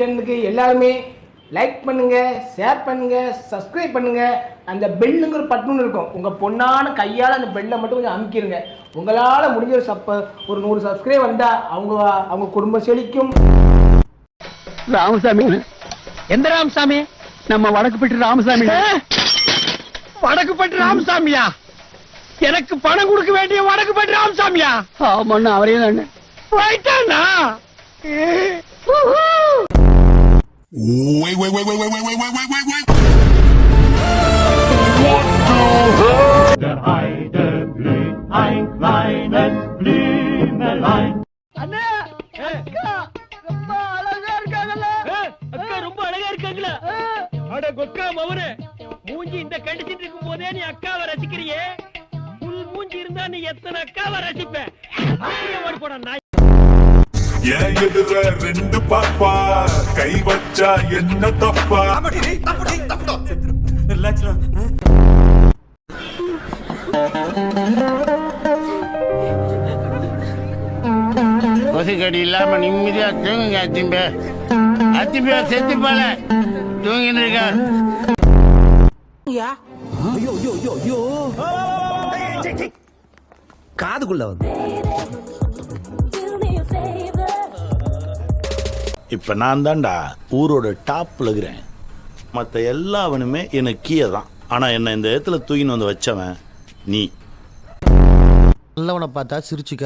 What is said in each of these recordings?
சேனலுக்கு எல்லாருமே லைக் பண்ணுங்க, ஷேர் பண்ணுங்க, சப்ஸ்கிரைப் பண்ணுங்க. அந்த பெல்லுங்கிற பட்டன் இருக்கும், உங்க பொண்ணான கையால் அந்த பெல்லை மட்டும் கொஞ்சம் அமுக்கிடுங்க. உங்களால் முடிஞ்ச ஒரு 100 சப்ஸ்கிரைப் வந்தா அவங்க குடும்பம் செழிக்கும். ராமசாமி, எந்த ராமசாமி? நம்ம வடக்குப்பட்டி ராமசாமி. வடக்குப்பட்டி ராமசாமியா? எனக்கு பணம் கொடுக்க வேண்டிய வடக்குப்பட்டி ராமசாமியா? ஆமாண்ணா, அவரே தான். போயிட்டானா? Wait. Der Heide blüht ein kleines Blümelein. அண்ணா, அக்கா ரொம்ப அழகா இருக்காங்கல்ல? அக்கா ரொம்ப அழகா இருக்காங்களா? அட கொக்கா மவனே, மூஞ்சி இந்த கடிச்சிட்டு இருக்கும் போதே நீ அக்காவை ரசிக்கிறியே, புல் மூஞ்சி இருந்தா நீ எத்தனை அக்காவை ரசிப்ப? அப்படியே ஓடி போட நாய். ஏன் எதிர ரெண்டு பாப்பா கை வச்சா என்ன தப்பா? கொசுக்கடி இல்லாம நிம்மதியா தூங்குங்க. அத்திம்பே செத்து போல தூங்கின்னு இருக்கார். காதுக்குள்ள வந்து இப்ப நான் தான்டா ஊரோட டாப்ல இருக்கிறேன். மற்ற எல்லாவனுமே எனக்கு கீழே தான். ஆனா என்ன இந்த இடத்துல தூக்கின்னு வந்து வச்சவன் நீ. நல்லவனை பார்த்தா சிரிச்சுக்க,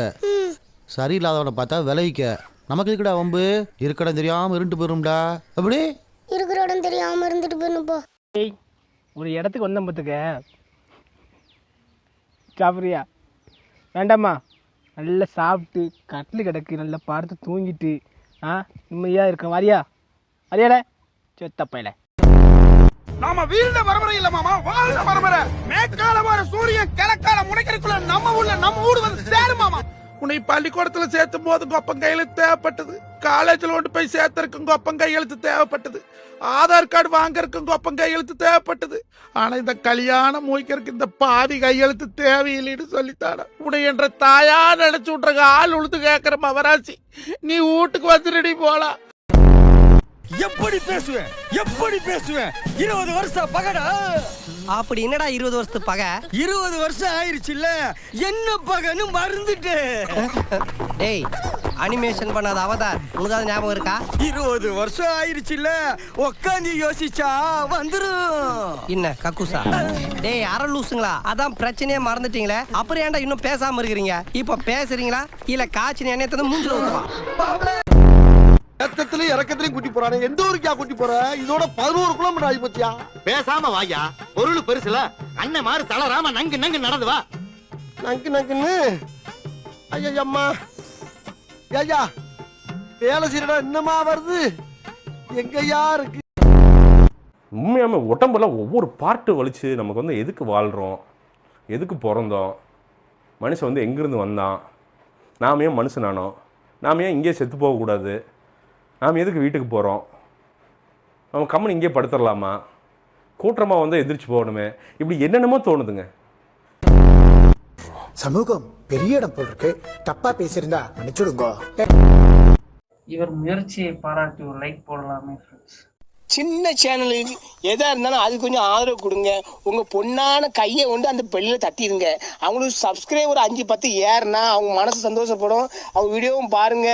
சரியில்லாதவனை பார்த்தா விளைவிக்க. நமக்கு இருக்கடா வம்பு, இருக்கட தெரியாம இருண்டு போயிரும்டா. அப்படி இருக்கிற இடம் தெரியாம இருந்துட்டு போயிடும் போ. ஒரு இடத்துக்கு வந்த பார்த்துக்க, சாப்பிட்றியா? வேண்டாமா? நல்லா சாப்பிட்டு கட்டில் கிடக்கு, நல்லா பார்த்து தூங்கிட்டு நிம்மதியாக இருக்க வாரியா? அறியாட செத்தப்பையில நாம வீழ்ந்த பரம்பரை இல்ல மாமா, வாழ்ந்த பரம்பரை. மேற்கால வர சூரியன் கிழக்கால முனைக்கிறதுக்குள்ள நம்ம ஊடு வந்து சேரும் மாமா. உன்னை பள்ளிக்கூடத்துல சேர்த்தும் போது கொப்பம் கையெழுத்து தேவைப்பட்டது. காலேஜ்ல கொண்டு போய் சேர்த்திருக்கும் கொப்பம் கையெழுத்து தேவைப்பட்டது. ஆதார் கார்டு வாங்கறதுக்கும் கொப்பம் கையெழுத்து தேவைப்பட்டது. ஆனா இந்த கல்யாணம் மூய்க்கிறதுக்கு இந்த பாதி கையெழுத்து தேவையில்லைன்னு சொல்லித்தான. உன்னை என்ற தாயா நினைச்சு விட்றங்க ஆள் உழுது கேட்கிற மவராசி. நீ வீட்டுக்கு வந்துடுடி போலாம். எப்படி பேசுவேன் 20 வருஷம் பகடா. அப்படி என்னடா 20 வருஷத்து பகை? 20 வருஷம் ஆயிருச்சுல்ல, என்ன பகன்னு மறந்துட்டு. டேய், அனிமேஷன் பண்ணாத அவதார் உனக்கு அது ஞாபகம் இருக்கா? 20 வருஷம் ஆயிருச்சுல்ல, உட்காந்து யோசிச்சா வந்துரும். என்ன கக்குசா? டேய் அரை லூசுங்களா, அதான் பிரச்சனையே மறந்துட்டீங்களே, அப்புறம் ஏன்டா இன்னும் பேசாம இருக்கிறீங்க? இப்ப பேசுறீங்களா இல்ல காய்ச்சி எண்ணெய் தந்து மூஞ்சில ஊத்துவா? ஏத்தத்திலயும் இறக்கத்திலயும் கூட்டி போறானே, எந்த ஊருக்கா கூட்டி போற? இதோட 11 கிலோமீட்டர் ஆகி போச்சியா? பேசாம வாயா, பொருள் பெருசுல அண்ணன் மாறு தளராம நங்கு நடந்து வா. நங்குன்னு ஐயம்மா ஐயா, வேலை செய்யறா என்னமா வருது? எங்கயா இருக்கு? உண்மையாம உடம்புல ஒவ்வொரு பார்ட்டு வலிச்சு நமக்கு வந்து எதுக்கு வாழ்கிறோம், எதுக்கு பிறந்தோம், மனுஷன் வந்து எங்கேருந்து வந்தான், நாம் ஏன் மனுஷனானோம், நாம் ஏன் இங்கே செத்து போகக்கூடாது, நாம் எதுக்கு வீட்டுக்கு போகிறோம், நம்ம கம்மன் இங்கே படுத்துடலாமா, கூட்டமாக வந்து எந்திரிச்சு போகணுமே, இப்படி என்னென்னமோ தோணுதுங்க. சமூகம் பெரிய இடம் போல் இருக்கு, தப்பா பேசியிருந்தா மன்னிச்சுடுங்க. இவர் முயற்சியை பாராட்டி ஒரு லைக் போடலாமே ஃப்ரெண்ட்ஸ். சின்ன சேனலுக்கு எதா இருந்தாலும் அது கொஞ்சம் ஆதரவு கொடுங்க. உங்க பொண்ணான கையை கொண்டு அந்த பெல்லில் தட்டிடுங்க. அவங்களுக்கு சப்ஸ்கிரைபர் 5-10 ஏறுனா அவங்க மனசு சந்தோஷப்படும். அவங்க வீடியோவும் பாருங்க.